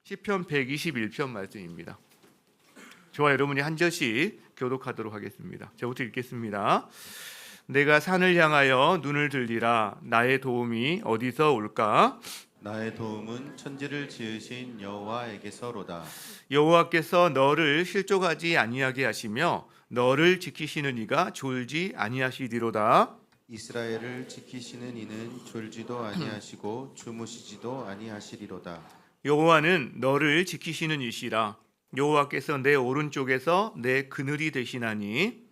시편 121편 말씀입니다. 저와 여러분이 한 절씩 교독하도록 하겠습니다. 저부터 읽겠습니다. 내가 산을 향하여 눈을 들리라. 나의 도움이 어디서 올까? 나의 도움은 천지를 지으신 여호와에게서로다. 여호와께서 너를 실족하지 아니하게 하시며 너를 지키시는 이가 졸지 아니하시리로다. 이스라엘을 지키시는 이는 졸지도 아니하시고 주무시지도 아니하시리로다. 여호와는 너를 지키시는 이시라. 여호와께서 내 오른쪽에서 내 그늘이 되시나니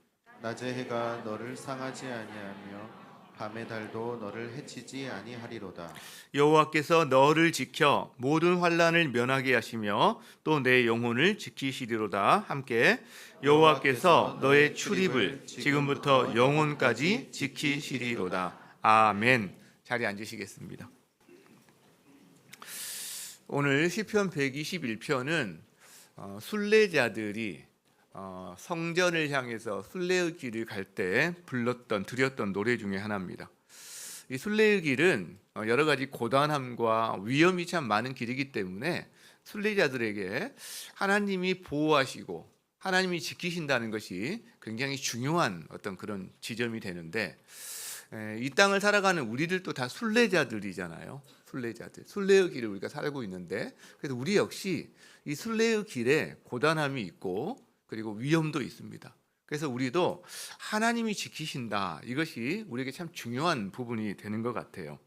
낮의 해가 너를 상하지 아니하며 밤의 달도 너를 해치지 아니하리로다. 여호와께서 너를 지켜 모든 환난을 면하게 하시며 또 내 영혼을 지키시리로다. 함께 여호와께서 너의 출입을 지금부터 영혼까지 지키시리로다. 아멘. 자리에 앉으시겠습니다. 오늘 시편 121편은 순례자들이 성전을 향해서 순례의 길을 갈 때 드렸던 노래 중에 하나입니다. 이 순례의 길은 여러 가지 고단함과 위험이 참 많은 길이기 때문에 순례자들에게 하나님이 보호하시고 하나님이 지키신다는 것이 굉장히 중요한 어떤 그런 지점이 되는데, 이 땅을 살아가는 우리들도 다 순례자들이잖아요. 순례의 길을 우리가 살고 있는데, 그래서 우리 역시 이 순례의 길에 고단함이 있고 그리고 위험도 있습니다. 그래서 우리도 하나님이 지키신다, 이것이 우리에게 참 중요한 부분이 되는 것 같아요.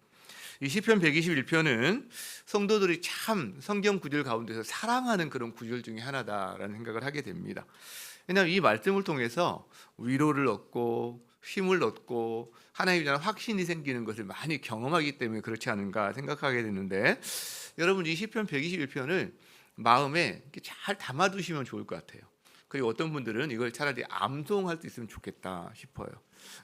이 시편 121편은 성도들이 참 성경 구절 가운데서 사랑하는 그런 구절 중에 하나다라는 생각을 하게 됩니다. 왜냐하면 이 말씀을 통해서 위로를 얻고 힘을 얻고 하나님에 대한 확신이 생기는 것을 많이 경험하기 때문에 그렇지 않은가 생각하게 되는데, 여러분 이 시편 121편을 마음에 잘 담아두시면 좋을 것 같아요. 그리고 어떤 분들은 이걸 차라리 암송할 수 있으면 좋겠다 싶어요.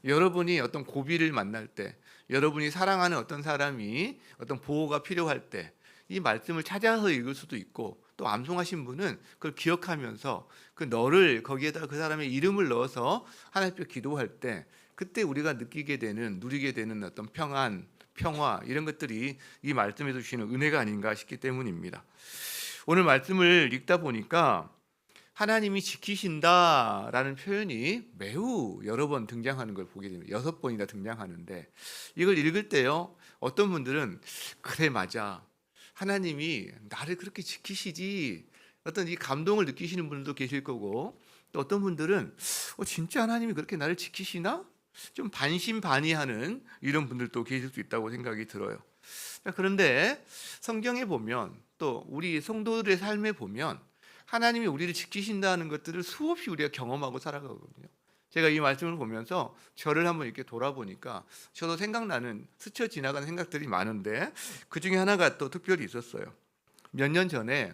여러분이 어떤 고비를 만날 때, 여러분이 사랑하는 어떤 사람이 어떤 보호가 필요할 때 이 말씀을 찾아서 읽을 수도 있고, 또 암송하신 분은 그걸 기억하면서 그 너를 거기에다 그 사람의 이름을 넣어서 하나님 앞에 기도할 때 그때 우리가 누리게 되는 어떤 평화 이런 것들이 이 말씀에서 주시는 은혜가 아닌가 싶기 때문입니다. 오늘 말씀을 읽다 보니까 하나님이 지키신다라는 표현이 매우 여러 번 등장하는 걸 보게 됩니다. 6번이나 등장하는데, 이걸 읽을 때요, 어떤 분들은 그래 맞아, 하나님이 나를 그렇게 지키시지, 어떤 이 감동을 느끼시는 분들도 계실 거고, 또 어떤 분들은 진짜 하나님이 그렇게 나를 지키시나? 좀 반신반의하는 이런 분들도 계실 수 있다고 생각이 들어요. 그런데 성경에 보면, 또 우리 성도들의 삶에 보면 하나님이 우리를 지키신다는 것들을 수없이 우리가 경험하고 살아가거든요. 제가 이 말씀을 보면서 저를 한번 이렇게 돌아보니까 저도 생각나는, 스쳐 지나가는 생각들이 많은데, 그 중에 하나가 또 특별히 있었어요. 몇 년 전에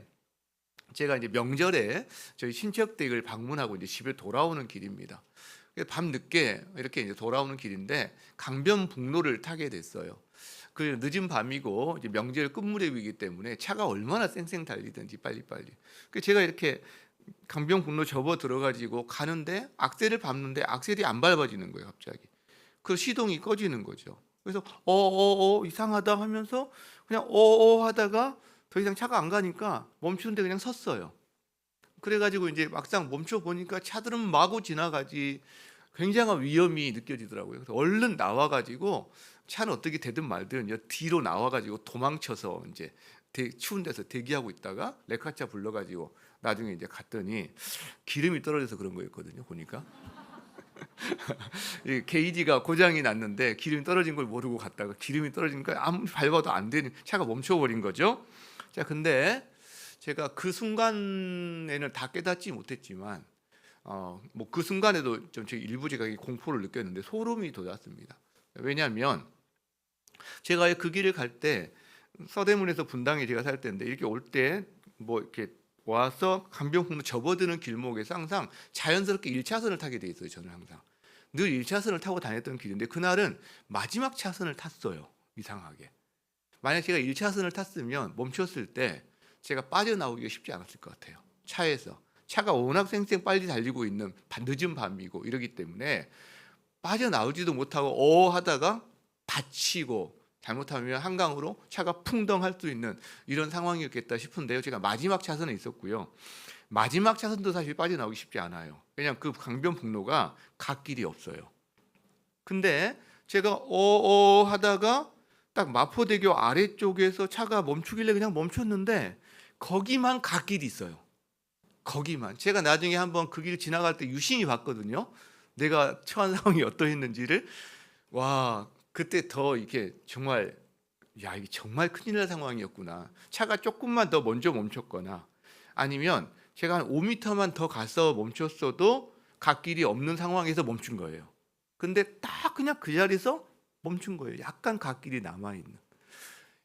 제가 이제 명절에 저희 친척 댁을 방문하고 이제 집에 돌아오는 길입니다. 밤 늦게 이렇게 이제 돌아오는 길인데 강변북로를 타게 됐어요. 그 늦은 밤이고 이제 명절 끝무렵이기 때문에 차가 얼마나 쌩쌩 달리든지 빨리빨리. 그래서 제가 이렇게 강변북로 접어 들어가지고 가는데 악셀을 밟는데 악셀이 안 밟아지는 거예요, 갑자기. 그 시동이 꺼지는 거죠. 그래서 이상하다 하면서 그냥 하다가 더 이상 차가 안 가니까 멈추는데 그냥 섰어요. 그래가지고 이제 막상 멈춰 보니까 차들은 마구 지나가지, 굉장한 위험이 느껴지더라고요. 그래서 얼른 나와가지고 차는 어떻게 되든 말든 뒤로 나와가지고 도망쳐서 이제 추운 데서 대기하고 있다가 레카차 불러가지고 나중에 이제 갔더니 기름이 떨어져서 그런 거였거든요. 보니까 게이지가 고장이 났는데 기름이 떨어진 걸 모르고 갔다가 기름이 떨어지니까 아무리 밟아도 안 되는 차가 멈춰버린 거죠. 자, 근데 제가 그 순간에는 다 깨닫지 못했지만 뭐 그 순간에도 좀 일부 제가 공포를 느꼈는데 소름이 돋았습니다. 왜냐하면 제가 그 길을 갈 때 서대문에서 분당에 제가 살 때인데, 이렇게 올 때 뭐 이렇게 와서 강변북로 접어드는 길목에서 항상 자연스럽게 1차선을 타게 돼 있어요. 저는 항상 늘 1차선을 타고 다녔던 길인데, 그날은 마지막 차선을 탔어요. 이상하게. 만약 제가 1차선을 탔으면 멈췄을 때 제가 빠져나오기가 쉽지 않았을 것 같아요. 차가 워낙 쌩쌩 빨리 달리고 있는 늦은 밤이고 이러기 때문에 빠져나오지도 못하고 하다가 다치고 잘못하면 한강으로 차가 풍덩할 수 있는 이런 상황이었겠다 싶은데요. 제가 마지막 차선에 있었고요. 마지막 차선도 사실 빠져나오기 쉽지 않아요. 왜냐하면 그 강변북로가 갓길이 없어요. 근데 제가 하다가 딱 마포대교 아래쪽에서 차가 멈추길래 그냥 멈췄는데 거기만 갓길이 있어요. 거기만. 제가 나중에 한번 그 길 지나갈 때 유심히 봤거든요. 내가 처한 상황이 어떠했는지를. 와, 그때 더 이게 정말 야, 이게 정말 큰일 날 상황이었구나. 차가 조금만 더 먼저 멈췄거나 아니면 제가 한 5m만 더 가서 멈췄어도 갓길이 없는 상황에서 멈춘 거예요. 근데 딱 그냥 그 자리에서 멈춘 거예요. 약간 갓길이 남아있는.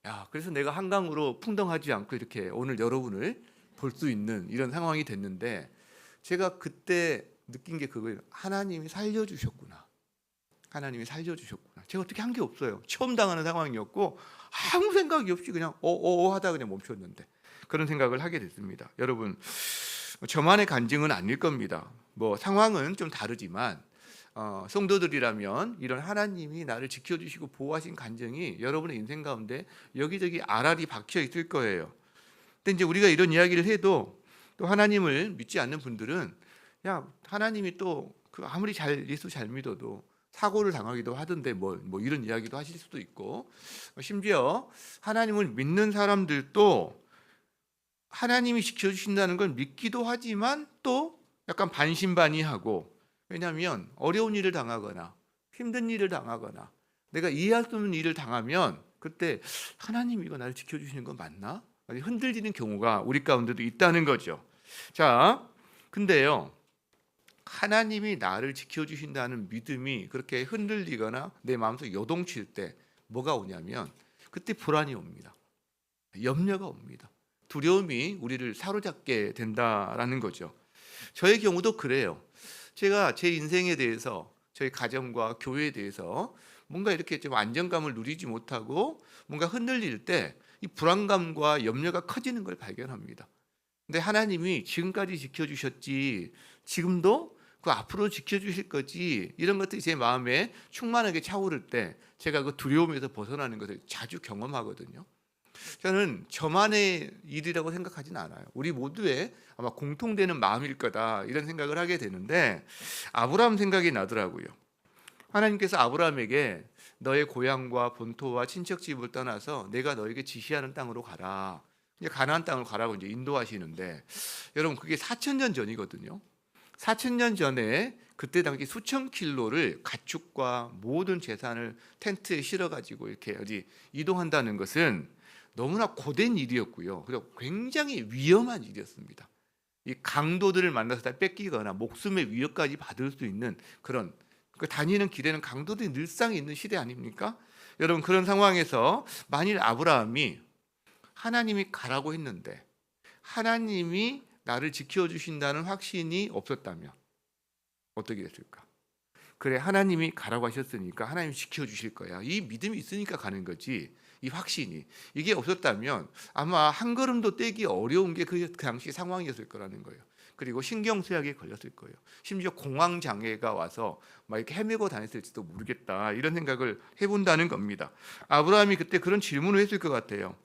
야, 그래서 내가 한강으로 풍덩하지 않고 이렇게 오늘 여러분을 볼 수 있는 이런 상황이 됐는데 제가 그때 느낀 게 그거예요. 하나님이 살려주셨구나. 하나님이 살려주셨구나. 제가 어떻게 한 게 없어요. 처음 당하는 상황이었고 아무 생각이 없이 그냥 하다 그냥 멈췄는데 그런 생각을 하게 됐습니다. 여러분, 저만의 간증은 아닐 겁니다. 뭐 상황은 좀 다르지만 성도들이라면 이런 하나님이 나를 지켜주시고 보호하신 간증이 여러분의 인생 가운데 여기저기 알알이 박혀 있을 거예요. 근데 이제 우리가 이런 이야기를 해도 또 하나님을 믿지 않는 분들은 야, 하나님이 또 아무리 예수 잘 믿어도 사고를 당하기도 하던데 뭐 이런 이야기도 하실 수도 있고, 심지어 하나님을 믿는 사람들도 하나님이 지켜주신다는 걸 믿기도 하지만 또 약간 반신반의하고, 왜냐하면 어려운 일을 당하거나 힘든 일을 당하거나 내가 이해할 수 없는 일을 당하면 그때 하나님 이거 나를 지켜주시는 거 맞나? 흔들리는 경우가 우리 가운데도 있다는 거죠. 자, 근데요, 하나님이 나를 지켜주신다는 믿음이 그렇게 흔들리거나 내 마음속에 요동칠 때 뭐가 오냐면 그때 불안이 옵니다. 염려가 옵니다. 두려움이 우리를 사로잡게 된다라는 거죠. 저의 경우도 그래요. 제가 제 인생에 대해서, 저희 가정과 교회에 대해서 뭔가 이렇게 좀 안정감을 누리지 못하고 뭔가 흔들릴 때 이 불안감과 염려가 커지는 걸 발견합니다. 근데 하나님이 지금까지 지켜주셨지, 지금도 그 앞으로 지켜주실 거지, 이런 것들이 제 마음에 충만하게 차오를 때 제가 그 두려움에서 벗어나는 것을 자주 경험하거든요. 저는 저만의 일이라고 생각하진 않아요. 우리 모두의 아마 공통되는 마음일 거다 이런 생각을 하게 되는데, 아브라함 생각이 나더라고요. 하나님께서 아브라함에게 너의 고향과 본토와 친척집을 떠나서 내가 너에게 지시하는 땅으로 가라, 이제 가나안 땅을 가라고 이제 인도하시는데, 여러분 그게 4,000년 전이거든요. 4,000년 전에 그때 당시 수천 킬로를 가축과 모든 재산을 텐트에 실어 가지고 이렇게 어디 이동한다는 것은 너무나 고된 일이었고요. 그리고 굉장히 위험한 일이었습니다. 이 강도들을 만나서 다 뺏기거나 목숨의 위협까지 받을 수 있는 그런, 그 다니는 길에는 강도들이 늘상 있는 시대 아닙니까? 여러분, 그런 상황에서 만일 아브라함이 하나님이 가라고 했는데 하나님이 나를 지켜주신다는 확신이 없었다면 어떻게 됐을까? 그래, 하나님이 가라고 하셨으니까 하나님이 지켜주실 거야, 이 믿음이 있으니까 가는 거지, 이 확신이, 이게 없었다면 아마 한 걸음도 떼기 어려운 게 그 당시 상황이었을 거라는 거예요. 그리고 신경쇠약에 걸렸을 거예요. 심지어 공황장애가 와서 막 이렇게 헤매고 다녔을지도 모르겠다, 이런 생각을 해본다는 겁니다. 아브라함이 그때 그런 질문을 했을 것 같아요.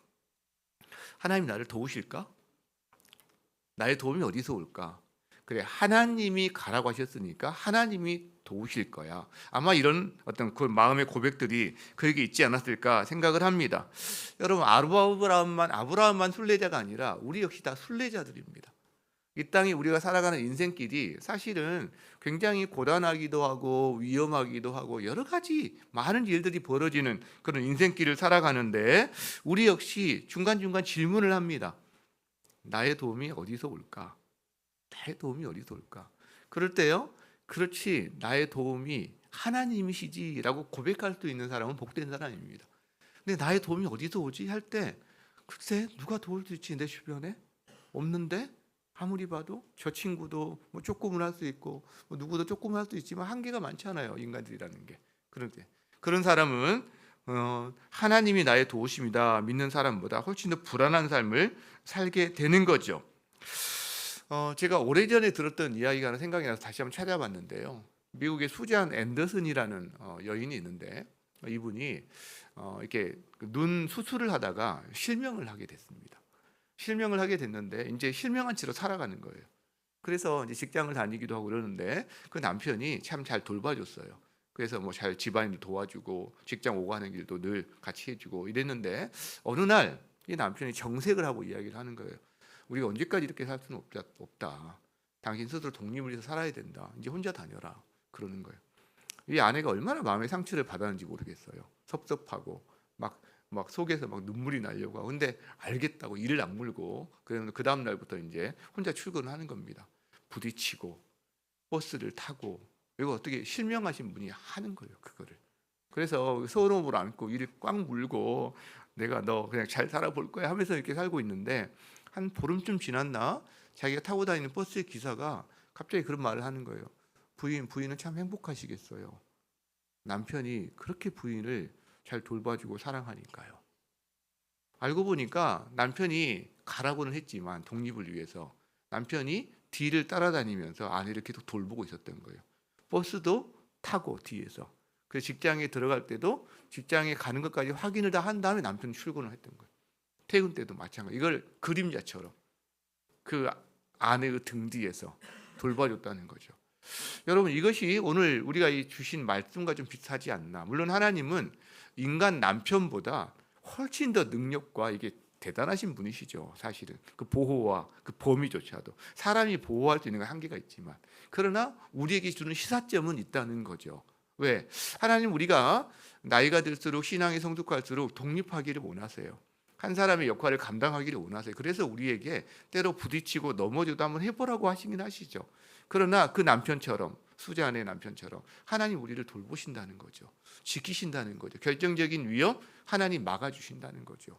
하나님 나를 도우실까? 나의 도움이 어디서 올까? 그래, 하나님이 가라고 하셨으니까 하나님이 도우실 거야. 아마 이런 어떤 그 마음의 고백들이 그에게 있지 않았을까 생각을 합니다. 여러분, 아브라함만 순례자가 아니라 우리 역시 다 순례자들입니다. 이 땅이 우리가 살아가는 인생길이 사실은 굉장히 고단하기도 하고 위험하기도 하고 여러 가지 많은 일들이 벌어지는 그런 인생길을 살아가는데, 우리 역시 중간중간 질문을 합니다. 나의 도움이 어디서 올까? 나의 도움이 어디서 올까? 그럴 때요, 그렇지, 나의 도움이 하나님이시지라고 고백할 수 있는 사람은 복된 사람입니다. 근데 나의 도움이 어디서 오지? 할 때 글쎄 누가 도울 수 있지? 내 주변에 없는데? 아무리 봐도 저 친구도 뭐 조금은 할 수 있고 뭐 누구도 조금은 할 수 있지만 한계가 많잖아요, 인간들이라는 게. 그런데 그런 사람은 하나님이 나의 도우심이다 믿는 사람보다 훨씬 더 불안한 삶을 살게 되는 거죠. 제가 오래전에 들었던 이야기가 하나 생각이 나서 다시 한번 찾아봤는데요. 미국의 수잔 앤더슨이라는 여인이 있는데, 이분이 이렇게 눈 수술을 하다가 실명을 하게 됐습니다. 실명을 하게 됐는데 이제 실명한 채로 살아가는 거예요. 그래서 이제 직장을 다니기도 하고 그러는데 그 남편이 참 잘 돌봐줬어요. 그래서 뭐 잘 집안일도 도와주고 직장 오고 가는 길도 늘 같이 해주고 이랬는데 어느 날 이 남편이 정색을 하고 이야기를 하는 거예요. 우리가 언제까지 이렇게 살 수는 없다. 당신 스스로 독립을 해서 살아야 된다. 이제 혼자 다녀라. 그러는 거예요. 이 아내가 얼마나 마음의 상처를 받았는지 모르겠어요. 섭섭하고 막 속에서 막 눈물이 나려고 하고 근데 알겠다고 이를 악물고 그러면 그 다음 날부터 이제 혼자 출근을 하는 겁니다. 부딪히고 버스를 타고 이거 어떻게 실명하신 분이 하는 거예요, 그거를. 그래서 서러움을 안고 이를 꽉 물고 내가 너 그냥 잘 살아볼 거야 하면서 이렇게 살고 있는데 한 보름쯤 지났나 자기가 타고 다니는 버스의 기사가 갑자기 그런 말을 하는 거예요. 부인은 참 행복하시겠어요. 남편이 그렇게 부인을 잘 돌봐주고 사랑하니까요. 알고 보니까 남편이 가라고는 했지만 독립을 위해서 남편이 뒤를 따라다니면서 아내를 계속 돌보고 있었던 거예요. 버스도 타고 뒤에서. 그래서 직장에 들어갈 때도 직장에 가는 것까지 확인을 다 한 다음에 남편이 출근을 했던 거예요. 퇴근 때도 마찬가지. 이걸 그림자처럼 그 아내의 등 뒤에서 돌봐줬다는 거죠. 여러분 이것이 오늘 우리가 주신 말씀과 좀 비슷하지 않나. 물론 하나님은 인간 남편보다 훨씬 더 능력과 이게 대단하신 분이시죠. 사실은 그 보호와 그 범위조차도 사람이 보호할 수 있는 건 한계가 있지만 그러나 우리에게 주는 시사점은 있다는 거죠. 왜? 하나님 우리가 나이가 들수록 신앙이 성숙할수록 독립하기를 원하세요. 한 사람의 역할을 감당하기를 원하세요. 그래서 우리에게 때로 부딪히고 넘어져도 한번 해보라고 하시긴 하시죠. 그러나 그 남편처럼 수자의 남편처럼 하나님 우리를 돌보신다는 거죠. 지키신다는 거죠. 결정적인 위협 하나님 막아주신다는 거죠.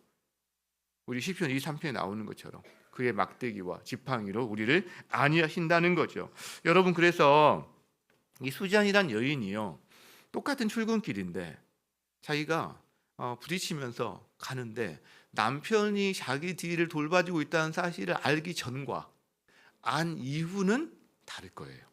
우리 시편 23편에 나오는 것처럼 그의 막대기와 지팡이로 우리를 안위하신다는 거죠. 여러분 그래서 이 수잔이란 여인이요 똑같은 출근길인데 자기가 부딪히면서 가는데 남편이 자기 뒤를 돌봐주고 있다는 사실을 알기 전과 안 이후는 다를 거예요.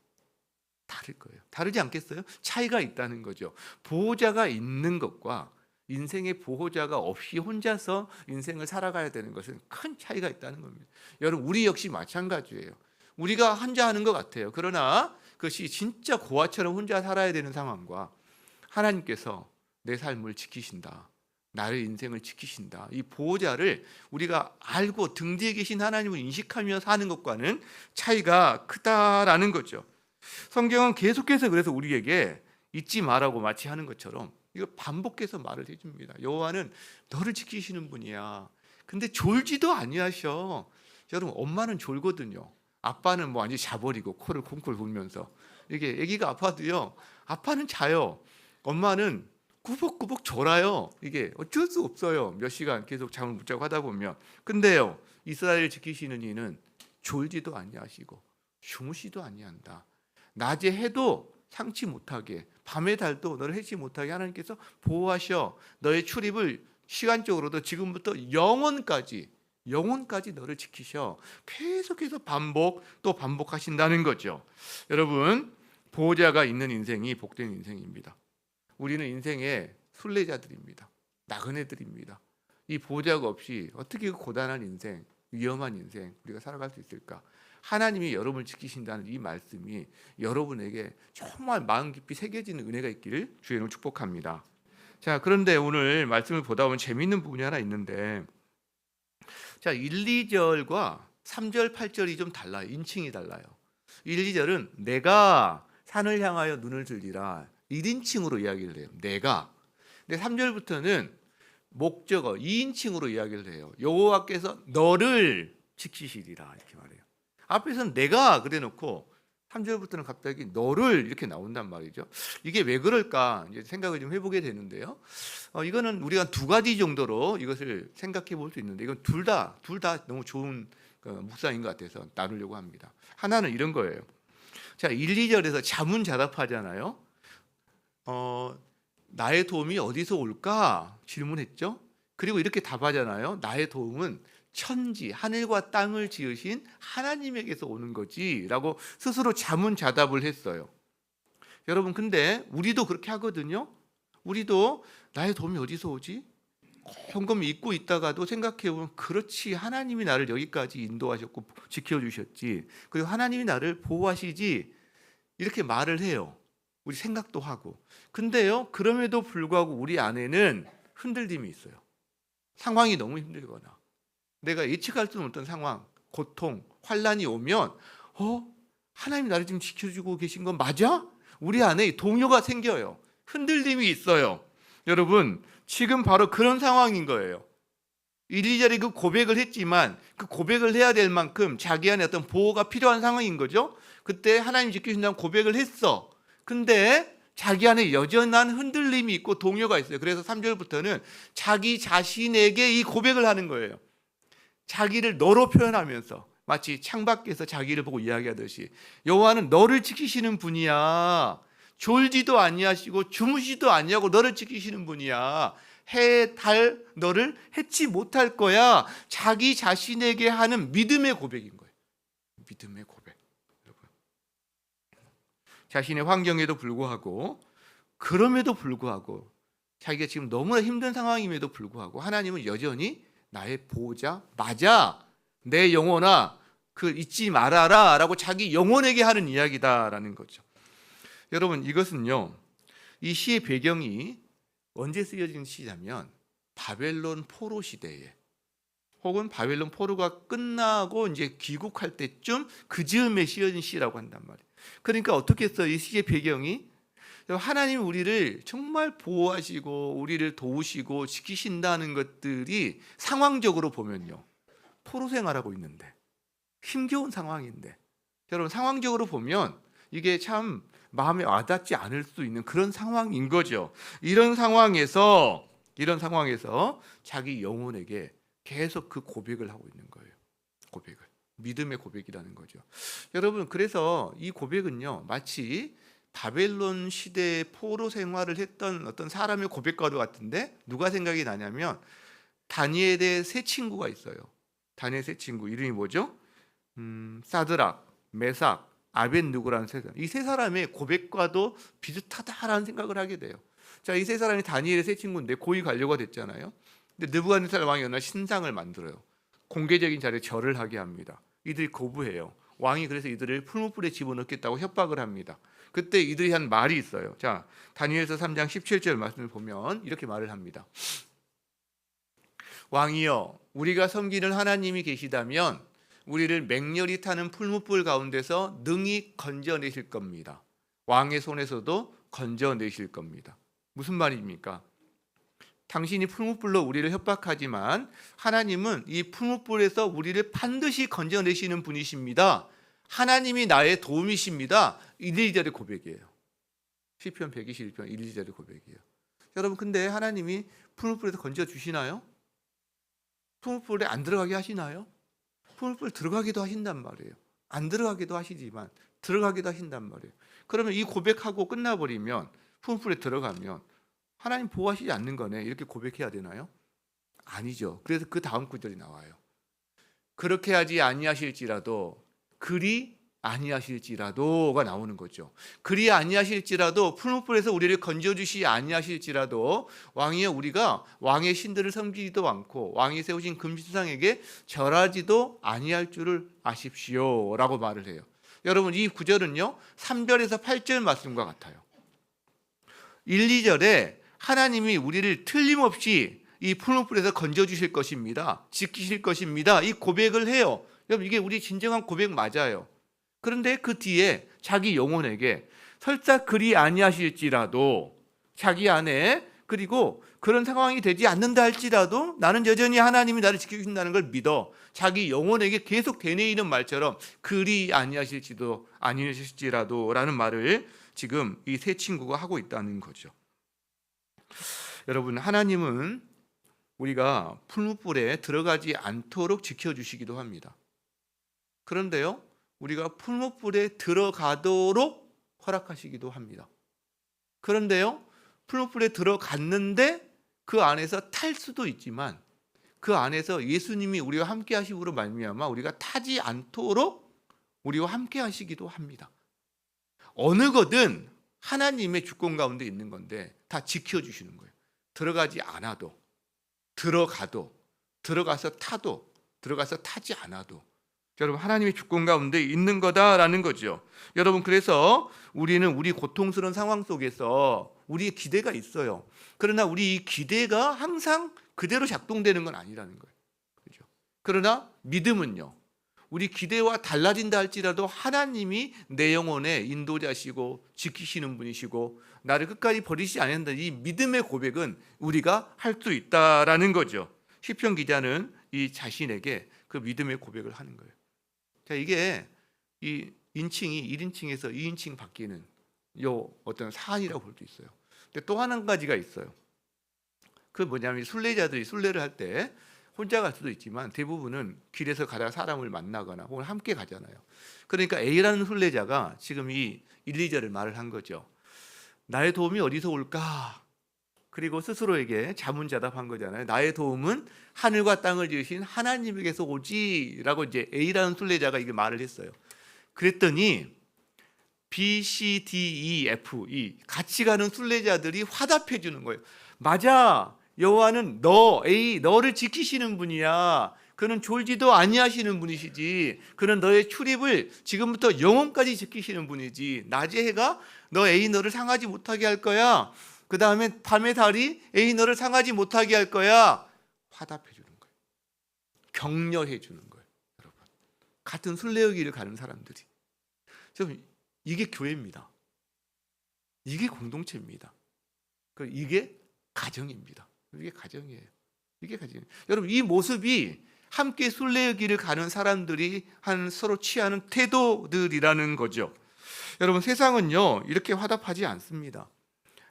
다르지 않겠어요? 차이가 있다는 거죠. 보호자가 있는 것과 인생의 보호자가 없이 혼자서 인생을 살아가야 되는 것은 큰 차이가 있다는 겁니다. 여러분 우리 역시 마찬가지예요. 우리가 혼자 하는 것 같아요. 그러나 그것이 진짜 고아처럼 혼자 살아야 되는 상황과 하나님께서 내 삶을 지키신다. 나의 인생을 지키신다. 이 보호자를 우리가 알고 등 뒤에 계신 하나님을 인식하며 사는 것과는 차이가 크다라는 거죠. 성경은 계속해서 그래서 우리에게 잊지 말라고 마치 하는 것처럼 이걸 반복해서 말을 해줍니다. 여호와는 너를 지키시는 분이야. 근데 졸지도 아니하셔. 여러분 엄마는 졸거든요. 아빠는 뭐 완전히 자버리고 코를 콩콩 불면서 이게 아기가 아파도요. 아빠는 자요. 엄마는 꾸벅꾸벅 졸아요. 이게 어쩔 수 없어요. 몇 시간 계속 잠을 못 자고 하다 보면. 근데요. 이스라엘을 지키시는 이는 졸지도 아니하시고 주무시도 아니한다. 낮에 해도 상치 못하게 밤의 달도 너를 해치 못하게 하나님께서 보호하셔. 너의 출입을 시간적으로도 지금부터 영원까지 너를 지키셔. 계속해서 또 반복하신다는 거죠. 여러분 보호자가 있는 인생이 복된 인생입니다. 우리는 인생의 순례자들입니다. 나그네들입니다. 이 보호자가 없이 어떻게 그 고단한 인생, 위험한 인생 우리가 살아갈 수 있을까? 하나님이 여러분을 지키신다는 이 말씀이 여러분에게 정말 마음 깊이 새겨지는 은혜가 있기를 주의 이름으로 축복합니다. 자, 그런데 오늘 말씀을 보다 보면 재미있는 부분이 하나 있는데 자, 1, 2절과 3절, 8절이 좀 달라요. 인칭이 달라요. 1, 2절은 내가 산을 향하여 눈을 들리라 1인칭으로 이야기를 해요. 내가. 근데 3절부터는 목적어 2인칭으로 이야기를 해요. 여호와께서 너를 지키시리라 이렇게 말해요. 앞에서는 내가 그래 놓고 3절부터는 갑자기 너를 이렇게 나온단 말이죠. 이게 왜 그럴까 이제 생각을 좀 해보게 되는데요. 이거는 우리가 두 가지 정도로 이것을 생각해 볼 수 있는데 이건 둘 다 너무 좋은 묵상인 것 같아서 나누려고 합니다. 하나는 이런 거예요. 자, 1, 2절에서 자문자답하잖아요. 나의 도움이 어디서 올까 질문했죠. 그리고 이렇게 답하잖아요. 나의 도움은 천지 하늘과 땅을 지으신 하나님에게서 오는 거지라고 스스로 자문자답을 했어요. 여러분 근데 우리도 그렇게 하거든요. 우리도 나의 도움이 어디서 오지? 곰곰 잊고 있다가도 생각해보면 그렇지, 하나님이 나를 여기까지 인도하셨고 지켜주셨지, 그리고 하나님이 나를 보호하시지, 이렇게 말을 해요. 우리 생각도 하고. 근데요, 그럼에도 불구하고 우리 안에는 흔들림이 있어요. 상황이 너무 힘들거나 내가 예측할 수 없던 상황, 고통, 환란이 오면 하나님 나를 지금 지켜주고 계신 건 맞아? 우리 안에 동요가 생겨요. 흔들림이 있어요. 여러분, 지금 바로 그런 상황인 거예요. 이리저리 그 고백을 했지만 그 고백을 해야 될 만큼 자기 안에 어떤 보호가 필요한 상황인 거죠. 그때 하나님 지켜주신다는 고백을 했어. 근데 자기 안에 여전한 흔들림이 있고 동요가 있어요. 그래서 3절부터는 자기 자신에게 이 고백을 하는 거예요. 자기를 너로 표현하면서 마치 창밖에서 자기를 보고 이야기하듯이, 여호와는 너를 지키시는 분이야. 졸지도 아니하시고 주무시도 아니하고 너를 지키시는 분이야. 해, 달 너를 해치 못할 거야. 자기 자신에게 하는 믿음의 고백인 거예요. 믿음의 고백. 여러분, 자신의 환경에도 불구하고, 그럼에도 불구하고, 자기가 지금 너무나 힘든 상황임에도 불구하고 하나님은 여전히 나의 보호자, 맞아, 내 영혼아, 그 잊지 말아라 라고 자기 영혼에게 하는 이야기다라는 거죠. 여러분, 이것은요, 이 시의 배경이 언제 쓰여진 시냐면 바벨론 포로 시대에, 혹은 바벨론 포로가 끝나고 이제 귀국할 때쯤 그 즈음에 쓰여진 시라고 한단 말이에요. 그러니까 어떻게 했어요? 이 시의 배경이 하나님 우리를 정말 보호하시고 우리를 도우시고 지키신다는 것들이 상황적으로 보면요, 포로 생활하고 있는데 힘겨운 상황인데, 여러분, 상황적으로 보면 이게 참 마음에 와닿지 않을 수 있는 그런 상황인 거죠. 이런 상황에서 자기 영혼에게 계속 그 고백을 하고 있는 거예요. 고백을, 믿음의 고백이라는 거죠. 여러분, 그래서 이 고백은요, 마치 바벨론 시대의 포로 생활을 했던 어떤 사람의 고백과도 같은데, 누가 생각이 나냐면 다니엘의 세 친구가 있어요. 다니엘 세 친구 이름이 뭐죠? 사드락, 메삭, 아벳느고라는 세 사람. 이 세 사람의 고백과도 비슷하다라는 생각을 하게 돼요. 자, 이 세 사람이 다니엘의 세 친구인데 고위 관료가 됐잖아요. 근데 느부갓네살 왕이 어느 날 신상을 만들어요. 공개적인 자리에 절을 하게 합니다. 이들이 거부해요. 왕이 그래서 이들을 풀무불에 집어넣겠다고 협박을 합니다. 그때 이들이 한 말이 있어요. 자, 다니엘서 3장 17절 말씀을 보면 이렇게 말을 합니다. 왕이여, 우리가 섬기는 하나님이 계시다면 우리를 맹렬히 타는 풀무불 가운데서 능히 건져내실 겁니다. 왕의 손에서도 건져내실 겁니다. 무슨 말입니까? 당신이 풀무불로 우리를 협박하지만 하나님은 이 풀무불에서 우리를 반드시 건져내시는 분이십니다. 하나님이 나의 도움이십니다. 1, 2절의 고백이에요. 시편 121편 1, 2절의 고백이에요. 여러분, 근데 하나님이 풀무불에서 건져주시나요? 풀무불에 안 들어가게 하시나요? 풀무불 들어가기도 하신단 말이에요. 안 들어가기도 하시지만 들어가기도 하신단 말이에요. 그러면 이 고백하고 끝나버리면, 풀무불에 들어가면 하나님 보호하시지 않는 거네, 이렇게 고백해야 되나요? 아니죠. 그래서 그 다음 구절이 나와요. 그렇게 하지 아니하실지라도, 그리 아니하실지라도가 나오는 거죠. 그리 아니하실지라도, 풀무불에서 우리를 건져주시 아니하실지라도, 왕이여, 우리가 왕의 신들을 섬기지도 않고 왕이 세우신 금신상에게 절하지도 아니할 줄을 아십시오 라고 말을 해요. 여러분, 이 구절은요 3절에서 8절 말씀과 같아요. 1, 2절에 하나님이 우리를 틀림없이 이 풀무불에서 건져주실 것입니다, 지키실 것입니다, 이 고백을 해요. 여러분, 이게 우리 진정한 고백 맞아요. 그런데 그 뒤에 자기 영혼에게 설사 그리 아니하실지라도, 자기 안에, 그리고 그런 상황이 되지 않는다 할지라도 나는 여전히 하나님이 나를 지켜주신다는 걸 믿어, 자기 영혼에게 계속 되뇌이는 말처럼 그리 아니하실지도 아니하실지라도 라는 말을 지금 이 세 친구가 하고 있다는 거죠. 여러분, 하나님은 우리가 풀무불에 들어가지 않도록 지켜주시기도 합니다. 그런데요, 우리가 풀무불에 들어가도록 허락하시기도 합니다. 그런데요, 풀무불에 들어갔는데 그 안에서 탈 수도 있지만, 그 안에서 예수님이 우리와 함께 하심으로 말미암아 우리가 타지 않도록 우리와 함께 하시기도 합니다. 어느 거든 하나님의 주권 가운데 있는 건데 다 지켜주시는 거예요. 들어가지 않아도, 들어가도, 들어가서 타도, 들어가서 타지 않아도 여러분 하나님의 주권 가운데 있는 거다라는 거죠. 여러분 그래서 우리는 우리 고통스러운 상황 속에서 우리의 기대가 있어요. 그러나 우리 이 기대가 항상 그대로 작동되는 건 아니라는 거예요. 그죠? 그러나 믿음은요. 우리 기대와 달라진다 할지라도 하나님이 내 영혼에 인도자시고 지키시는 분이시고 나를 끝까지 버리시지 않는다. 이 믿음의 고백은 우리가 할 수 있다라는 거죠. 시편 기자는 이 자신에게 그 믿음의 고백을 하는 거예요. 자, 이게 이 인칭이 1인칭에서 2인칭 바뀌는 요 어떤 사안이라고 볼 수 있어요. 근데 또 한 가지가 있어요. 그 뭐냐면 순례자들이 순례를 할 때 혼자 갈 수도 있지만 대부분은 길에서 가다가 사람을 만나거나 혹은 함께 가잖아요. 그러니까 A라는 순례자가 지금 이 1, 2절을 말을 한 거죠. 나의 도움이 어디서 올까? 그리고 스스로에게 자문자답한 거잖아요. 나의 도움은 하늘과 땅을 지으신 하나님에게서 오지라고 이제 A라는 순례자가 이게 말을 했어요. 그랬더니 B, C, D, E, F, E 같이 가는 순례자들이 화답해 주는 거예요. 맞아. 여호와는 너 A 너를 지키시는 분이야. 그는 졸지도 아니하시는 분이시지. 그는 너의 출입을 지금부터 영원까지 지키시는 분이지. 낮의 해가 너 A 너를 상하지 못하게 할 거야. 그 다음에 밤의 달이 A 너를 상하지 못하게 할 거야. 화답해 주는 거예요. 격려해 주는 거예요. 여러분 같은 순례의 길을 가는 사람들이 좀 이게 교회입니다. 이게 공동체입니다. 이게 가정입니다. 이게 가정이에요. 이게 가정. 여러분 이 모습이 함께 순례의 길을 가는 사람들이 한 서로 취하는 태도들이라는 거죠. 여러분 세상은요 이렇게 화답하지 않습니다.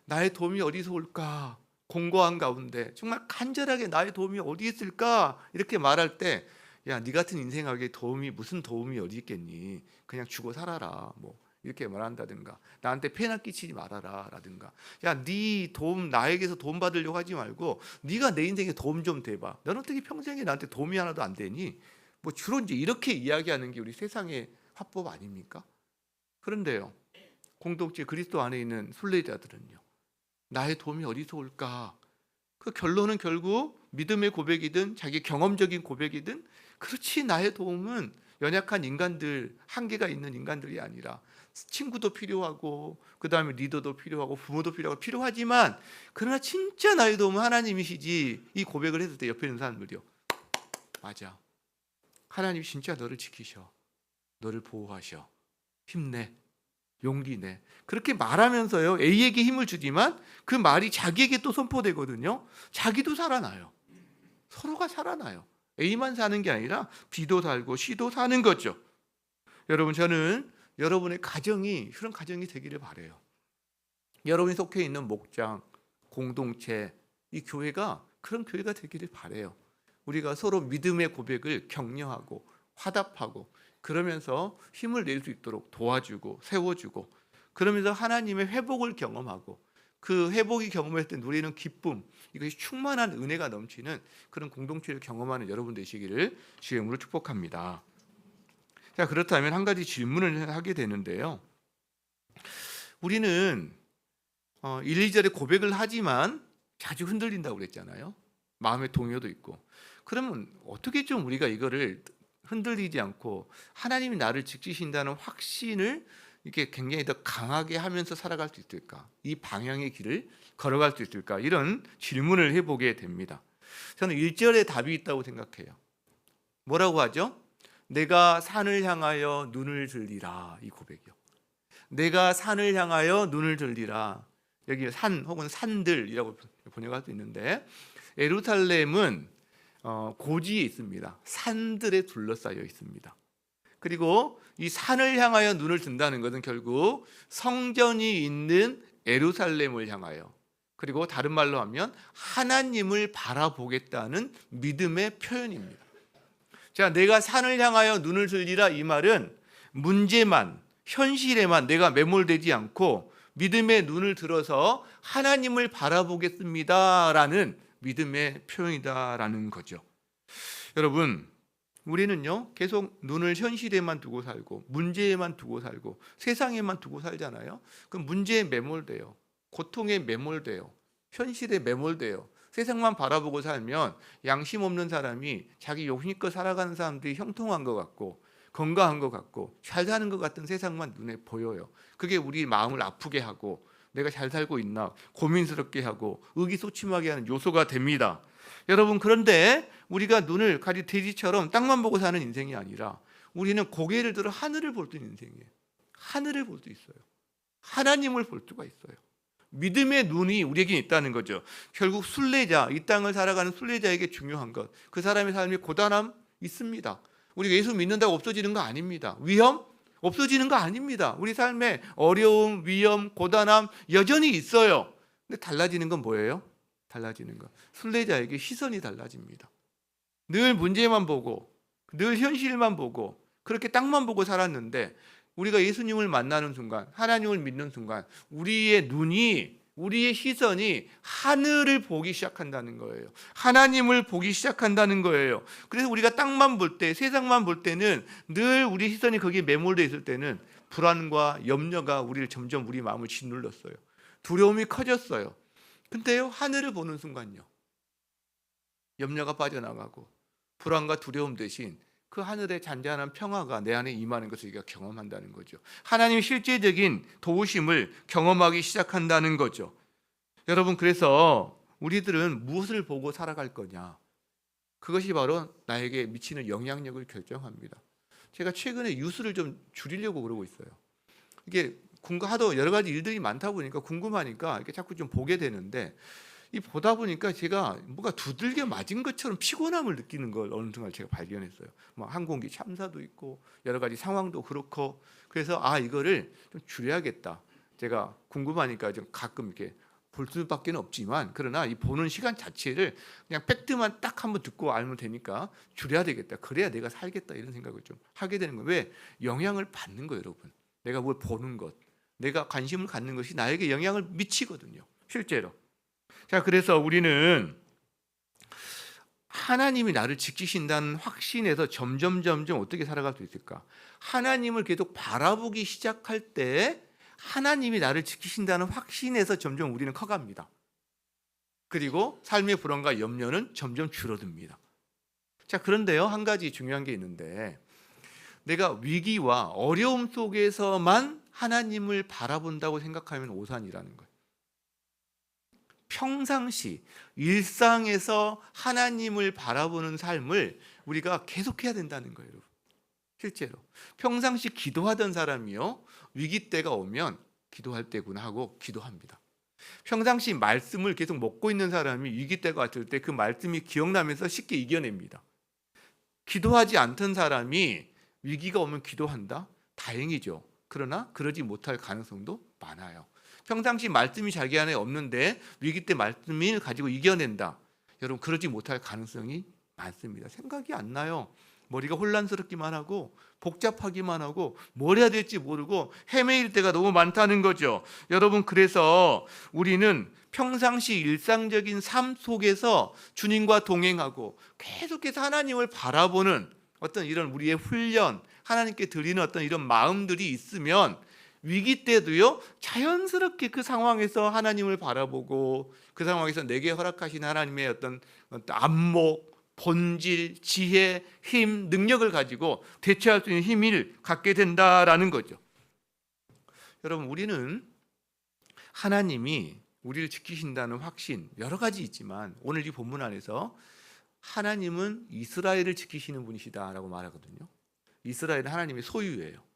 나의 도움이 어디서 올까? 공고한 가운데 정말 간절하게 나의 도움이 어디 있을까? 이렇게 말할 때 야, 네 같은 인생하게 도움이 무슨 도움이 어디 있겠니? 그냥 죽어 살아라. 뭐 이렇게 말한다든가 나한테 폐나 끼치지 말아라 라든가 야, 네 도움 나에게서 도움 받으려고 하지 말고 네가 내 인생에 도움 좀 대봐. 너는 어떻게 평생에 나한테 도움이 하나도 안 되니? 뭐 주로 이제 이렇게 이야기하는 게 우리 세상의 화법 아닙니까? 그런데요 공동체 그리스도 안에 있는 순례자들은요 나의 도움이 어디서 올까? 그 결론은 결국 믿음의 고백이든 자기 경험적인 고백이든 그렇지 나의 도움은 연약한 인간들 한계가 있는 인간들이 아니라 친구도 필요하고 그 다음에 리더도 필요하고 부모도 필요하지만 그러나 진짜 나의 도움은 하나님이시지. 이 고백을 했을 때 옆에 있는 사람들이요 맞아 하나님이 진짜 너를 지키셔 너를 보호하셔 힘내 용기 내 그렇게 말하면서요 A에게 힘을 주지만 그 말이 자기에게 또 선포되거든요. 자기도 살아나요. 서로가 살아나요. A만 사는 게 아니라 B도 살고 C도 사는 거죠. 여러분 저는 여러분의 가정이 그런 가정이 되기를 바라요. 여러분이 속해 있는 목장, 공동체, 이 교회가 그런 교회가 되기를 바라요. 우리가 서로 믿음의 고백을 격려하고 화답하고 그러면서 힘을 낼 수 있도록 도와주고 세워주고 그러면서 하나님의 회복을 경험하고 그 회복이 경험했을 때 누리는 기쁨 이것이 충만한 은혜가 넘치는 그런 공동체를 경험하는 여러분 되시기를 주의 이름으로 축복합니다. 자 그렇다면 한 가지 질문을 하게 되는데요. 우리는 1, 2절에 고백을 하지만 자주 흔들린다고 그랬잖아요. 마음의 동요도 있고 그러면 어떻게 좀 우리가 이거를 흔들리지 않고 하나님이 나를 지키신다는 확신을 이렇게 굉장히 더 강하게 하면서 살아갈 수 있을까? 이 방향의 길을 걸어갈 수 있을까? 이런 질문을 해보게 됩니다. 저는 1절에 답이 있다고 생각해요. 뭐라고 하죠? 내가 산을 향하여 눈을 들리라. 이 고백이요. 내가 산을 향하여 눈을 들리라. 여기 산 혹은 산들이라고 번역할 수 있는데 예루살렘은 고지에 있습니다. 산들에 둘러싸여 있습니다. 그리고 이 산을 향하여 눈을 든다는 것은 결국 성전이 있는 예루살렘을 향하여 그리고 다른 말로 하면 하나님을 바라보겠다는 믿음의 표현입니다. 자, 내가 산을 향하여 눈을 들리라 이 말은 문제만 현실에만 내가 매몰되지 않고 믿음의 눈을 들어서 하나님을 바라보겠습니다라는 믿음의 표현이다라는 거죠. 여러분 우리는요 계속 눈을 현실에만 두고 살고 문제에만 두고 살고 세상에만 두고 살잖아요. 그럼 문제에 매몰돼요. 고통에 매몰돼요. 현실에 매몰돼요. 세상만 바라보고 살면 양심 없는 사람이 자기 욕심껏 살아가는 사람들이 형통한 것 같고 건강한 것 같고 잘 사는 것 같은 세상만 눈에 보여요. 그게 우리 마음을 아프게 하고 내가 잘 살고 있나 고민스럽게 하고 의기소침하게 하는 요소가 됩니다. 여러분, 그런데 우리가 눈을 가리 돼지처럼 땅만 보고 사는 인생이 아니라 우리는 고개를 들어 하늘을 볼 수 있는 인생이에요. 하늘을 볼 수 있어요. 하나님을 볼 수가 있어요. 믿음의 눈이 우리에게 있다는 거죠. 결국 순례자, 이 땅을 살아가는 순례자에게 중요한 것, 그 사람의 삶이 고단함 있습니다. 우리가 예수 믿는다고 없어지는 거 아닙니다. 위험 없어지는 거 아닙니다. 우리 삶에 어려움, 위험, 고단함 여전히 있어요. 근데 달라지는 건 뭐예요? 달라지는 것, 순례자에게 시선이 달라집니다. 늘 문제만 보고 늘 현실만 보고 그렇게 땅만 보고 살았는데 우리가 예수님을 만나는 순간, 하나님을 믿는 순간 우리의 눈이, 우리의 시선이 하늘을 보기 시작한다는 거예요. 하나님을 보기 시작한다는 거예요. 그래서 우리가 땅만 볼 때, 세상만 볼 때는 늘 우리 시선이 거기에 매몰되어 있을 때는 불안과 염려가 우리를 점점 우리 마음을 짓눌렀어요. 두려움이 커졌어요. 근데요, 하늘을 보는 순간요, 염려가 빠져나가고 불안과 두려움 대신 그 하늘의 잔잔한 평화가 내 안에 임하는 것을 우리가 경험한다는 거죠. 하나님의 실제적인 도우심을 경험하기 시작한다는 거죠. 여러분, 그래서 우리들은 무엇을 보고 살아갈 거냐, 그것이 바로 나에게 미치는 영향력을 결정합니다. 제가 최근에 뉴스를 좀 줄이려고 그러고 있어요. 이게 하도 여러 가지 일들이 많다 보니까 궁금하니까 이렇게 자꾸 좀 보게 되는데, 이 보다 보니까 제가 뭔가 두들겨 맞은 것처럼 피곤함을 느끼는 걸 어느 순간 제가 발견했어요. 뭐 항공기 참사도 있고 여러 가지 상황도 그렇고, 그래서 이거를 좀 줄여야겠다. 제가 궁금하니까 좀 가끔 이렇게 볼 수밖에 없지만, 그러나 이 보는 시간 자체를 그냥 팩트만 딱 한번 듣고 알면 되니까 줄여야 되겠다. 그래야 내가 살겠다, 이런 생각을 좀 하게 되는 거예요. 왜? 영향을 받는 거예요, 여러분. 내가 뭘 보는 것, 내가 관심을 갖는 것이 나에게 영향을 미치거든요, 실제로. 자, 그래서 우리는 하나님이 나를 지키신다는 확신에서 점점 어떻게 살아갈 수 있을까? 하나님을 계속 바라보기 시작할 때 하나님이 나를 지키신다는 확신에서 점점 우리는 커갑니다. 그리고 삶의 불안과 염려는 점점 줄어듭니다. 자, 그런데요, 한 가지 중요한 게 있는데, 내가 위기와 어려움 속에서만 하나님을 바라본다고 생각하면 오산이라는 거예요. 평상시 일상에서 하나님을 바라보는 삶을 우리가 계속해야 된다는 거예요, 여러분. 실제로 평상시 기도하던 사람이요, 위기 때가 오면 기도할 때구나 하고 기도합니다. 평상시 말씀을 계속 먹고 있는 사람이 위기 때가 왔을 때 그 말씀이 기억나면서 쉽게 이겨냅니다. 기도하지 않던 사람이 위기가 오면 기도한다? 다행이죠. 그러나 그러지 못할 가능성도 많아요. 평상시 말씀이 자기 안에 없는데 위기 때 말씀을 가지고 이겨낸다. 여러분, 그러지 못할 가능성이 많습니다. 생각이 안 나요. 머리가 혼란스럽기만 하고 복잡하기만 하고 뭘 해야 될지 모르고 헤매일 때가 너무 많다는 거죠. 여러분, 그래서 우리는 평상시 일상적인 삶 속에서 주님과 동행하고 계속해서 하나님을 바라보는 어떤 이런 우리의 훈련, 하나님께 드리는 어떤 이런 마음들이 있으면 위기 때도요, 자연스럽게 그 상황에서 하나님을 바라보고 그 상황에서 내게 허락하신 하나님의 어떤 안목, 본질, 지혜, 힘, 능력을 가지고 대처할 수 있는 힘을 갖게 된다라는 거죠. 여러분, 우리는 하나님이 우리를 지키신다는 확신 여러 가지 있지만, 오늘 이 본문 안에서 하나님은 이스라엘을 지키시는 분이시다라고 말하거든요. 이스라엘은 하나님의 소유예요.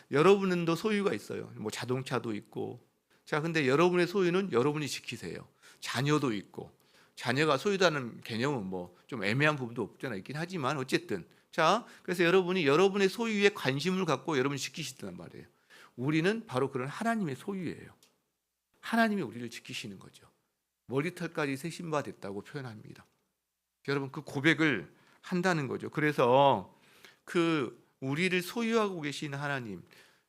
여러분도 소유가 있어요. 뭐 자동차도 있고. 자, 근데 여러분의 소유는 여러분이 지키세요. 자녀도 있고. 자녀가 소유다는 개념은 뭐 좀 애매한 부분도 없잖아, 있긴 하지만 어쨌든. 자, 그래서 여러분이 여러분의 소유에 관심을 갖고 여러분이 지키시단 말이에요. 우리는 바로 그런 하나님의 소유예요. 하나님이 우리를 지키시는 거죠. 머리털까지 새신 바 됐다고 표현합니다. 여러분, 그 고백을 한다는 거죠. 그래서 그 우리를 소유하고 계신 하나님,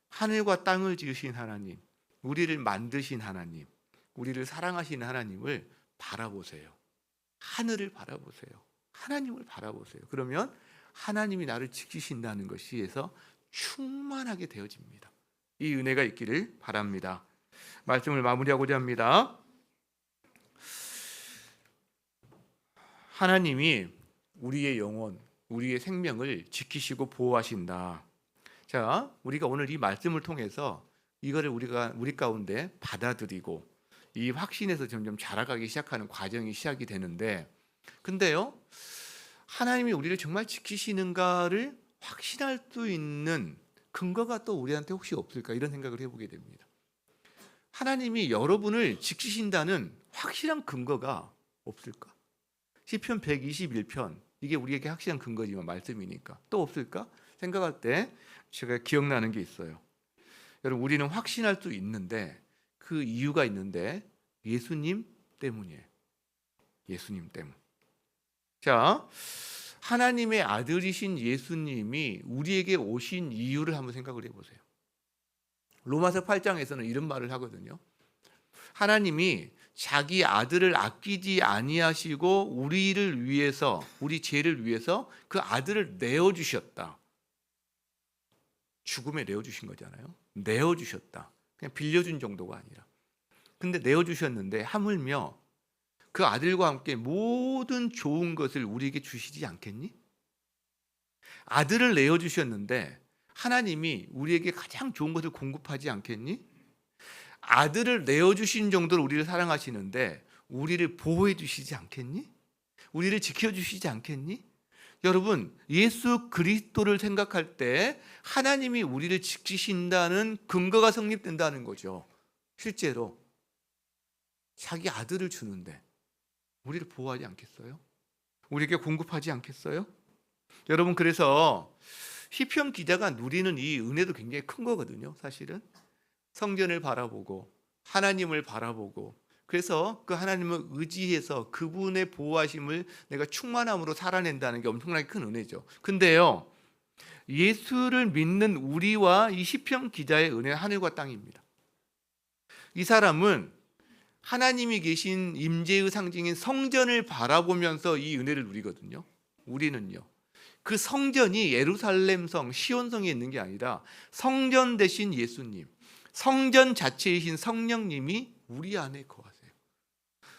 하늘과 땅을 지으신 하나님, 우리를 만드신 하나님, 우리를 사랑하시는 하나님을 바라보세요. 하늘을 바라보세요. 하나님을 바라보세요. 그러면 하나님이 나를 지키신다는 것이에서 충만하게 되어집니다. 이 은혜가 있기를 바랍니다. 말씀을 마무리하고자 합니다. 하나님이 우리의 영혼, 우리의 생명을 지키시고 보호하신다. 자, 우리가 오늘 이 말씀을 통해서 이거를 우리 가운데 받아들이고 이 확신에서 점점 자라가기 시작하는 과정이 시작이 되는데, 근데요, 하나님이 우리를 정말 지키시는가를 확신할 수 있는 근거가 또 우리한테 혹시 없을까, 이런 생각을 해보게 됩니다. 하나님이 여러분을 지키신다는 확실한 근거가 없을까? 시편 121편, 이게 우리에게 확실한 근거지만 말씀이니까 또 없을까? 생각할 때 제가 기억나는 게 있어요. 여러분, 우리는 확신할 수 있는데 그 이유가 있는데 예수님 때문이에요. 예수님 때문. 자, 하나님의 아들이신 예수님이 우리에게 오신 이유를 한번 생각을 해보세요. 로마서 8장에서는 이런 말을 하거든요. 하나님이 자기 아들을 아끼지 아니하시고 우리를 위해서, 우리 죄를 위해서 그 아들을 내어주셨다. 죽음에 내어주신 거잖아요. 내어주셨다. 그냥 빌려준 정도가 아니라. 근데 내어주셨는데 하물며 그 아들과 함께 모든 좋은 것을 우리에게 주시지 않겠니? 아들을 내어주셨는데 하나님이 우리에게 가장 좋은 것을 공급하지 않겠니? 아들을 내어주신 정도로 우리를 사랑하시는데 우리를 보호해 주시지 않겠니? 우리를 지켜주시지 않겠니? 여러분, 예수 그리스도를 생각할 때 하나님이 우리를 지키신다는 근거가 성립된다는 거죠. 실제로 자기 아들을 주는데 우리를 보호하지 않겠어요? 우리에게 공급하지 않겠어요? 여러분, 그래서 시편 기자가 누리는 이 은혜도 굉장히 큰 거거든요. 사실은 성전을 바라보고 하나님을 바라보고, 그래서 그 하나님을 의지해서 그분의 보호하심을 내가 충만함으로 살아낸다는 게 엄청나게 큰 은혜죠. 근데요, 예수를 믿는 우리와 이 시편 기자의 은혜는 하늘과 땅입니다. 이 사람은 하나님이 계신 임재의 상징인 성전을 바라보면서 이 은혜를 누리거든요. 우리는요, 그 성전이 예루살렘성, 시온성에 있는 게 아니라 성전 대신 예수님, 성전 자체이신 성령님이 우리 안에 거하세요.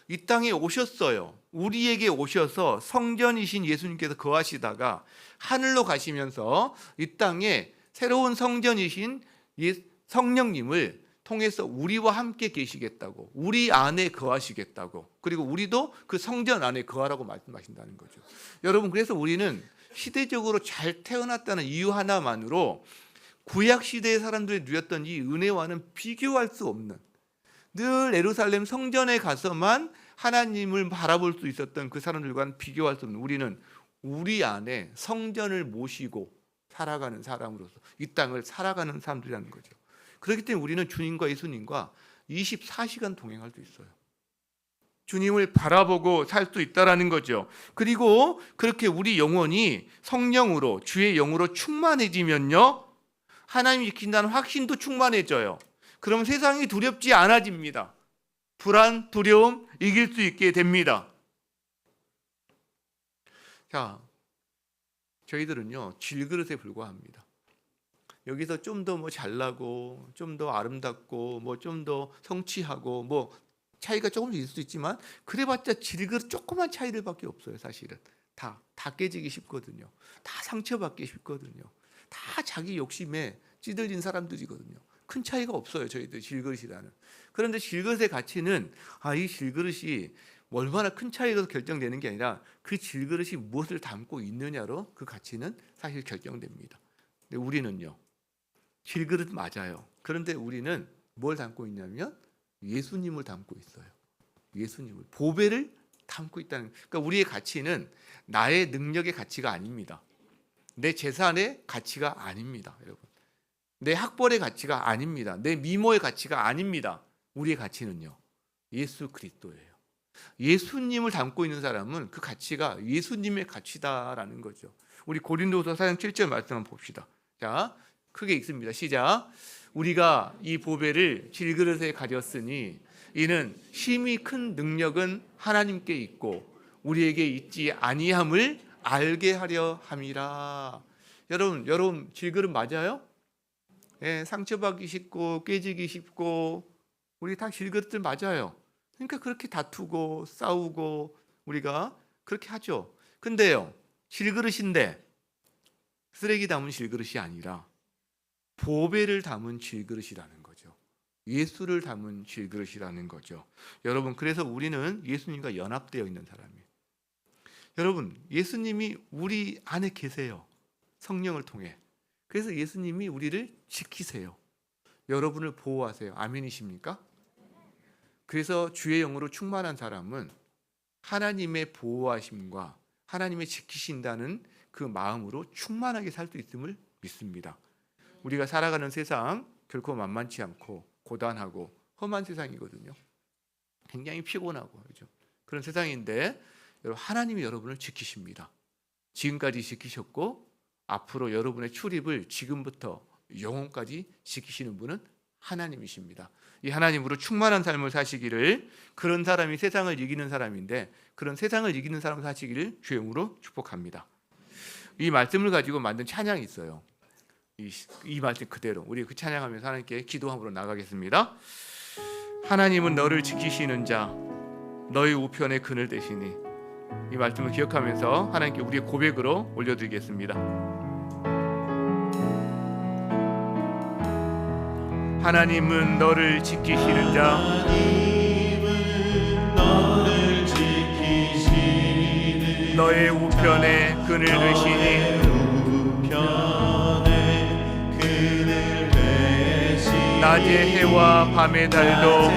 이 땅에 오셨어요. 우리에게 오셔서 성전이신 예수님께서 거하시다가 하늘로 가시면서 이 땅에 새로운 성전이신 성령님을 통해서 우리와 함께 계시겠다고, 우리 안에 거하시겠다고, 그리고 우리도 그 성전 안에 거하라고 말씀하신다는 거죠. 여러분, 그래서 우리는 시대적으로 잘 태어났다는 이유 하나만으로 구약 시대의 사람들이 누렸던 이 은혜와는 비교할 수 없는, 늘 예루살렘 성전에 가서만 하나님을 바라볼 수 있었던 그 사람들과는 비교할 수 없는, 우리는 우리 안에 성전을 모시고 살아가는 사람으로서 이 땅을 살아가는 사람들이라는 거죠. 그렇기 때문에 우리는 주님과 예수님과 24시간 동행할 수 있어요. 주님을 바라보고 살 수 있다라는 거죠. 그리고 그렇게 우리 영혼이 성령으로, 주의 영으로 충만해지면요, 하나님이 지킨다는 확신도 충만해져요. 그럼 세상이 두렵지 않아집니다. 불안, 두려움 이길 수 있게 됩니다. 자, 저희들은요, 질그릇에 불과합니다. 여기서 좀 더 뭐 잘나고, 좀 더 아름답고, 뭐 좀 더 성취하고, 뭐 차이가 조금씩 있을 수 있지만 그래봤자 질그릇 조그만 차이들밖에 없어요. 사실은 다 깨지기 쉽거든요. 다 상처받기 쉽거든요. 다 자기 욕심에 찌들린 사람들이거든요. 큰 차이가 없어요. 저희들 질그릇이라는. 그런데 질그릇의 가치는 이 질그릇이 얼마나 큰 차이로 결정되는 게 아니라 그 질그릇이 무엇을 담고 있느냐로 그 가치는 사실 결정됩니다. 근데 우리는요, 질그릇 맞아요. 그런데 우리는 뭘 담고 있냐면 예수님을 담고 있어요. 예수님을, 보배를 담고 있다는. 그러니까 우리의 가치는 나의 능력의 가치가 아닙니다. 내 재산의 가치가 아닙니다, 여러분. 내 학벌의 가치가 아닙니다. 내 미모의 가치가 아닙니다. 우리의 가치는요, 예수 그리스도예요. 예수님을 담고 있는 사람은 그 가치가 예수님의 가치다라는 거죠. 우리 고린도서 4장 7절 말씀 한번 봅시다. 자, 크게 읽습니다. 시작. 우리가 이 보배를 질그릇에 가졌으니 이는 심히 큰 능력은 하나님께 있고 우리에게 있지 아니함을 알게 하려 함이라. 여러분 질그릇 맞아요? 예, 상처받기 쉽고 깨지기 쉽고 우리 다 질그릇들 맞아요. 그러니까 그렇게 다투고 싸우고 우리가 그렇게 하죠. 근데요, 질그릇인데 쓰레기 담은 질그릇이 아니라 보배를 담은 질그릇이라는 거죠. 예수를 담은 질그릇이라는 거죠. 여러분, 그래서 우리는 예수님과 연합되어 있는 사람이에요. 여러분, 예수님이 우리 안에 계세요. 성령을 통해. 그래서 예수님이 우리를 지키세요. 여러분을 보호하세요. 아멘이십니까? 그래서 주의 영으로 충만한 사람은 하나님의 보호하심과 하나님의 지키신다는 그 마음으로 충만하게 살 수 있음을 믿습니다. 우리가 살아가는 세상 결코 만만치 않고 고단하고 험한 세상이거든요. 굉장히 피곤하고 그렇죠? 그런 세상인데 하나님이 여러분을 지키십니다. 지금까지 지키셨고 앞으로 여러분의 출입을 지금부터 영혼까지 지키시는 분은 하나님이십니다. 이 하나님으로 충만한 삶을 사시기를, 그런 사람이 세상을 이기는 사람인데 그런 세상을 이기는 사람 사시기를 주의 이름으로 축복합니다. 이 말씀을 가지고 만든 찬양이 있어요. 이 말씀 그대로 우리 그 찬양하면서 하나님께 기도함으로 나가겠습니다. 하나님은 너를 지키시는 자, 너의 우편에 그늘 되시니. 이 말씀을 기억하면서 하나님께 우리의 고백으로 올려드리겠습니다. 하나님은 너를 지키시는 자, 너의 우편에 그늘 되시니. 낮의 해와 밤의 달도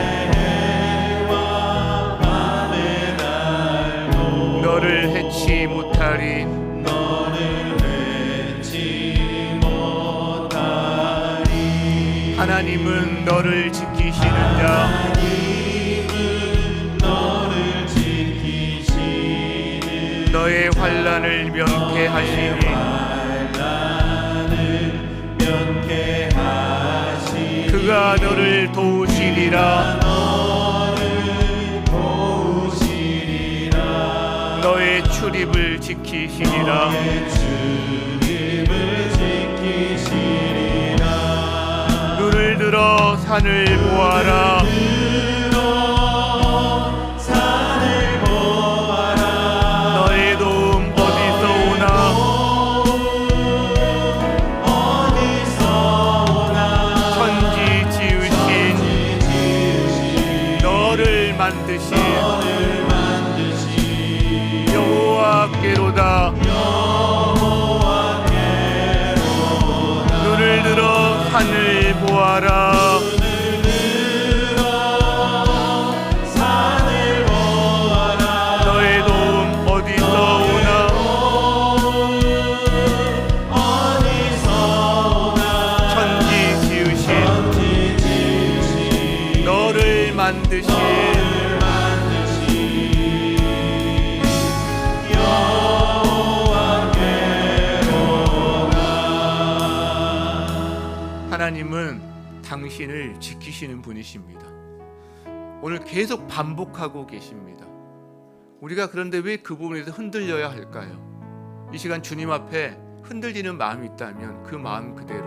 너를 해치 못하리. 하나님은 너를 지키시는 자, 너의 환난을 면케하시니. 그가 너를 도우시리라. 너의 출입을 지키시리라. 눈을 들어 산을 보아라. 너의 도움 어디서 오나. 천지 지으신 너를 만드신 여호와께로다. 눈을 들어 산을 보아라. 너의 도움 어디서 오나. 천지 지으신 너를 만드신 하나님은 당신을 지키시는 분이십니다. 오늘 계속 반복하고 계십니다. 우리가 그런데 왜 그 부분에서 흔들려야 할까요? 이 시간 주님 앞에 흔들리는 마음이 있다면 그 마음 그대로,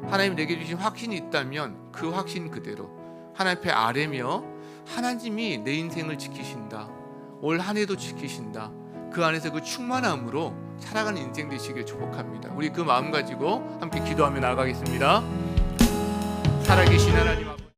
하나님 내게 주신 확신이 있다면 그 확신 그대로 하나님 앞에 아뢰며, 하나님이 내 인생을 지키신다, 올 한 해도 지키신다, 그 안에서 그 충만함으로 살아가는 인생 되시길 축복합니다. 우리 그 마음 가지고 함께 기도하며 나아가겠습니다. 살아계신 하나님